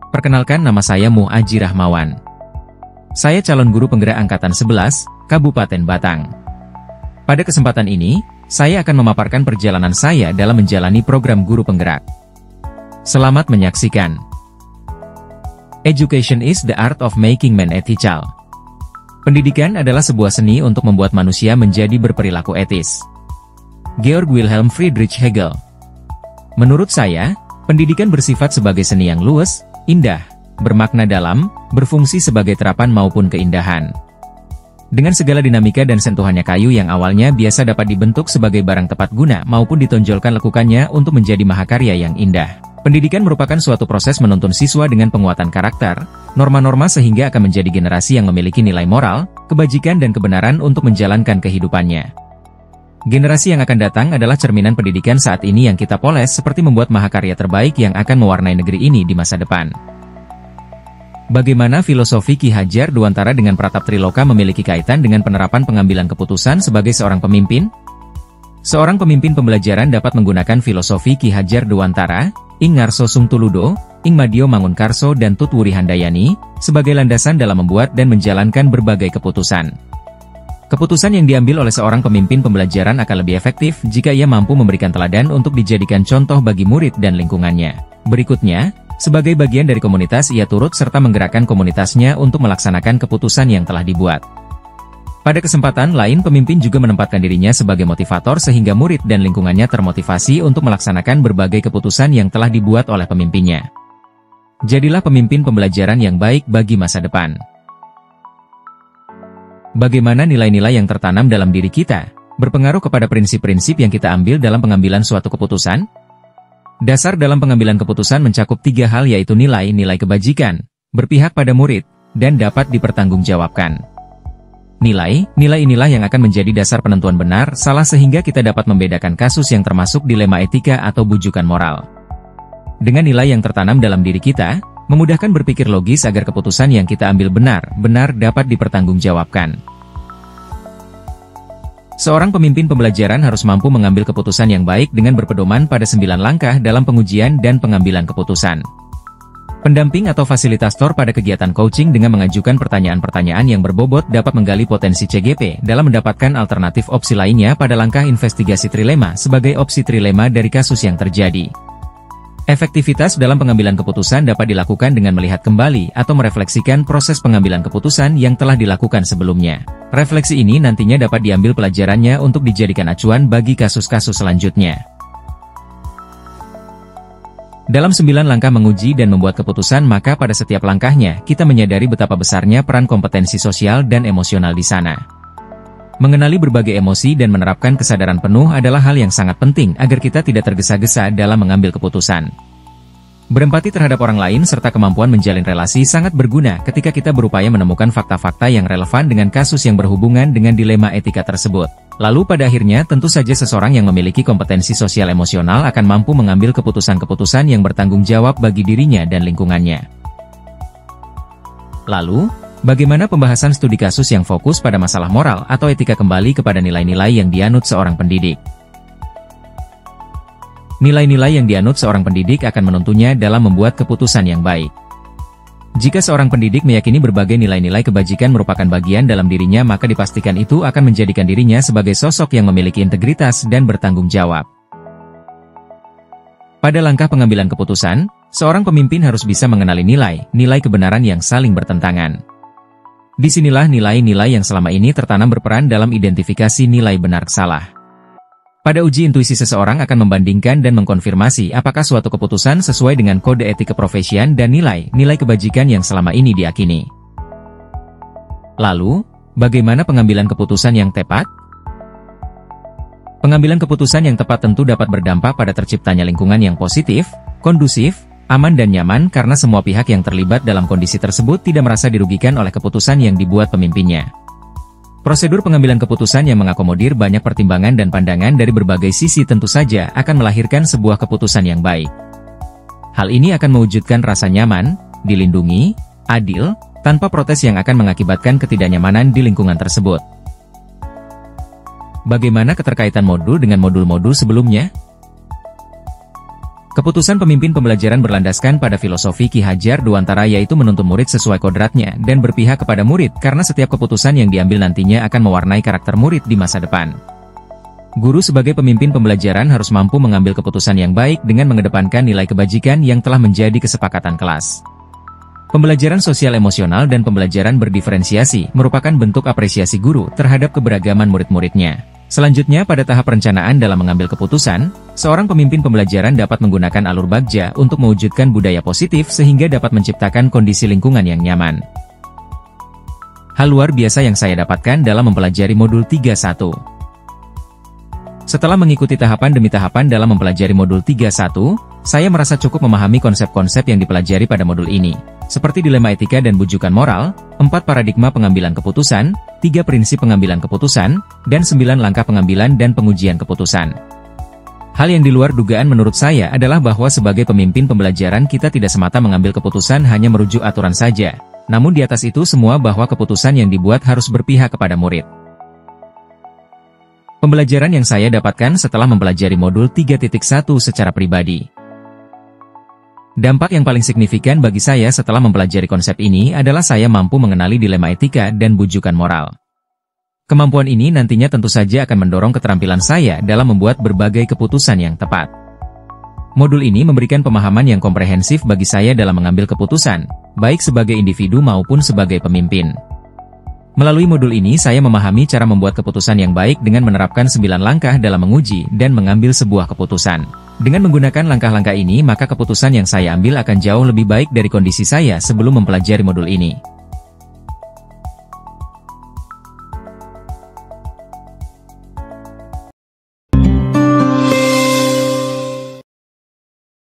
Perkenalkan, nama saya Muaji Rahmawan. Saya calon guru penggerak Angkatan 11, Kabupaten Batang. Pada kesempatan ini, saya akan memaparkan perjalanan saya dalam menjalani program guru penggerak. Selamat menyaksikan. Education is the art of making man ethical. Pendidikan adalah sebuah seni untuk membuat manusia menjadi berperilaku etis. Georg Wilhelm Friedrich Hegel. Menurut saya, pendidikan bersifat sebagai seni yang luwes, indah, bermakna dalam, berfungsi sebagai terapan maupun keindahan. Dengan segala dinamika dan sentuhannya, kayu yang awalnya biasa dapat dibentuk sebagai barang tepat guna maupun ditonjolkan lekukannya untuk menjadi mahakarya yang indah. Pendidikan merupakan suatu proses menuntun siswa dengan penguatan karakter, norma-norma sehingga akan menjadi generasi yang memiliki nilai moral, kebajikan dan kebenaran untuk menjalankan kehidupannya. Generasi yang akan datang adalah cerminan pendidikan saat ini yang kita poles seperti membuat mahakarya terbaik yang akan mewarnai negeri ini di masa depan. Bagaimana filosofi Ki Hajar Dewantara dengan Pratap Triloka memiliki kaitan dengan penerapan pengambilan keputusan sebagai seorang pemimpin? Seorang pemimpin pembelajaran dapat menggunakan filosofi Ki Hajar Dewantara, Ing Ngarso Sungtuludo, Ing Madio Mangunkarso dan Tut Wuri Handayani, sebagai landasan dalam membuat dan menjalankan berbagai keputusan. Keputusan yang diambil oleh seorang pemimpin pembelajaran akan lebih efektif jika ia mampu memberikan teladan untuk dijadikan contoh bagi murid dan lingkungannya. Berikutnya, sebagai bagian dari komunitas ia turut serta menggerakkan komunitasnya untuk melaksanakan keputusan yang telah dibuat. Pada kesempatan lain, pemimpin juga menempatkan dirinya sebagai motivator sehingga murid dan lingkungannya termotivasi untuk melaksanakan berbagai keputusan yang telah dibuat oleh pemimpinnya. Jadilah pemimpin pembelajaran yang baik bagi masa depan. Bagaimana nilai-nilai yang tertanam dalam diri kita berpengaruh kepada prinsip-prinsip yang kita ambil dalam pengambilan suatu keputusan? Dasar dalam pengambilan keputusan mencakup 3 hal, yaitu nilai-nilai kebajikan, berpihak pada murid, dan dapat dipertanggungjawabkan. Nilai inilah yang akan menjadi dasar penentuan benar, salah sehingga kita dapat membedakan kasus yang termasuk dilema etika atau bujukan moral. Dengan nilai yang tertanam dalam diri kita, memudahkan berpikir logis agar keputusan yang kita ambil benar dapat dipertanggungjawabkan. Seorang pemimpin pembelajaran harus mampu mengambil keputusan yang baik dengan berpedoman pada 9 langkah dalam pengujian dan pengambilan keputusan. Pendamping atau fasilitator pada kegiatan coaching dengan mengajukan pertanyaan-pertanyaan yang berbobot dapat menggali potensi CGP dalam mendapatkan alternatif opsi lainnya pada langkah investigasi trilema sebagai opsi trilema dari kasus yang terjadi. Efektivitas dalam pengambilan keputusan dapat dilakukan dengan melihat kembali atau merefleksikan proses pengambilan keputusan yang telah dilakukan sebelumnya. Refleksi ini nantinya dapat diambil pelajarannya untuk dijadikan acuan bagi kasus-kasus selanjutnya. Dalam 9 langkah menguji dan membuat keputusan, maka pada setiap langkahnya kita menyadari betapa besarnya peran kompetensi sosial dan emosional di sana. Mengenali berbagai emosi dan menerapkan kesadaran penuh adalah hal yang sangat penting agar kita tidak tergesa-gesa dalam mengambil keputusan. Berempati terhadap orang lain serta kemampuan menjalin relasi sangat berguna ketika kita berupaya menemukan fakta-fakta yang relevan dengan kasus yang berhubungan dengan dilema etika tersebut. Lalu pada akhirnya tentu saja seseorang yang memiliki kompetensi sosial emosional akan mampu mengambil keputusan-keputusan yang bertanggung jawab bagi dirinya dan lingkungannya. Lalu, bagaimana pembahasan studi kasus yang fokus pada masalah moral atau etika kembali kepada nilai-nilai yang dianut seorang pendidik? Nilai-nilai yang dianut seorang pendidik akan menuntunnya dalam membuat keputusan yang baik. Jika seorang pendidik meyakini berbagai nilai-nilai kebajikan merupakan bagian dalam dirinya, maka dipastikan itu akan menjadikan dirinya sebagai sosok yang memiliki integritas dan bertanggung jawab. Pada langkah pengambilan keputusan, seorang pemimpin harus bisa mengenali nilai kebenaran yang saling bertentangan. Disinilah nilai-nilai yang selama ini tertanam berperan dalam identifikasi nilai benar salah. Pada uji intuisi, seseorang akan membandingkan dan mengkonfirmasi apakah suatu keputusan sesuai dengan kode etik keprofesian dan nilai kebajikan yang selama ini diyakini. Lalu, bagaimana pengambilan keputusan yang tepat? Pengambilan keputusan yang tepat tentu dapat berdampak pada terciptanya lingkungan yang positif, kondusif, aman dan nyaman karena semua pihak yang terlibat dalam kondisi tersebut tidak merasa dirugikan oleh keputusan yang dibuat pemimpinnya. Prosedur pengambilan keputusan yang mengakomodir banyak pertimbangan dan pandangan dari berbagai sisi tentu saja akan melahirkan sebuah keputusan yang baik. Hal ini akan mewujudkan rasa nyaman, dilindungi, adil, tanpa protes yang akan mengakibatkan ketidaknyamanan di lingkungan tersebut. Bagaimana keterkaitan modul dengan modul-modul sebelumnya? Keputusan pemimpin pembelajaran berlandaskan pada filosofi Ki Hajar Dewantara, yaitu menuntun murid sesuai kodratnya dan berpihak kepada murid karena setiap keputusan yang diambil nantinya akan mewarnai karakter murid di masa depan. Guru sebagai pemimpin pembelajaran harus mampu mengambil keputusan yang baik dengan mengedepankan nilai kebajikan yang telah menjadi kesepakatan kelas. Pembelajaran sosial emosional dan pembelajaran berdiferensiasi merupakan bentuk apresiasi guru terhadap keberagaman murid-muridnya. Selanjutnya, pada tahap perencanaan dalam mengambil keputusan, seorang pemimpin pembelajaran dapat menggunakan alur bagja untuk mewujudkan budaya positif sehingga dapat menciptakan kondisi lingkungan yang nyaman. Hal luar biasa yang saya dapatkan dalam mempelajari modul 31. Setelah mengikuti tahapan demi tahapan dalam mempelajari modul 31, saya merasa cukup memahami konsep-konsep yang dipelajari pada modul ini, seperti dilema etika dan bujukan moral, 4 paradigma pengambilan keputusan, 3 prinsip pengambilan keputusan, dan 9 langkah pengambilan dan pengujian keputusan. Hal yang di luar dugaan menurut saya adalah bahwa sebagai pemimpin pembelajaran kita tidak semata mengambil keputusan hanya merujuk aturan saja, namun di atas itu semua bahwa keputusan yang dibuat harus berpihak kepada murid. Pembelajaran yang saya dapatkan setelah mempelajari modul 3.1 secara pribadi. Dampak yang paling signifikan bagi saya setelah mempelajari konsep ini adalah saya mampu mengenali dilema etika dan bujukan moral. Kemampuan ini nantinya tentu saja akan mendorong keterampilan saya dalam membuat berbagai keputusan yang tepat. Modul ini memberikan pemahaman yang komprehensif bagi saya dalam mengambil keputusan, baik sebagai individu maupun sebagai pemimpin. Melalui modul ini saya memahami cara membuat keputusan yang baik dengan menerapkan 9 langkah dalam menguji dan mengambil sebuah keputusan. Dengan menggunakan langkah-langkah ini, maka keputusan yang saya ambil akan jauh lebih baik dari kondisi saya sebelum mempelajari modul ini.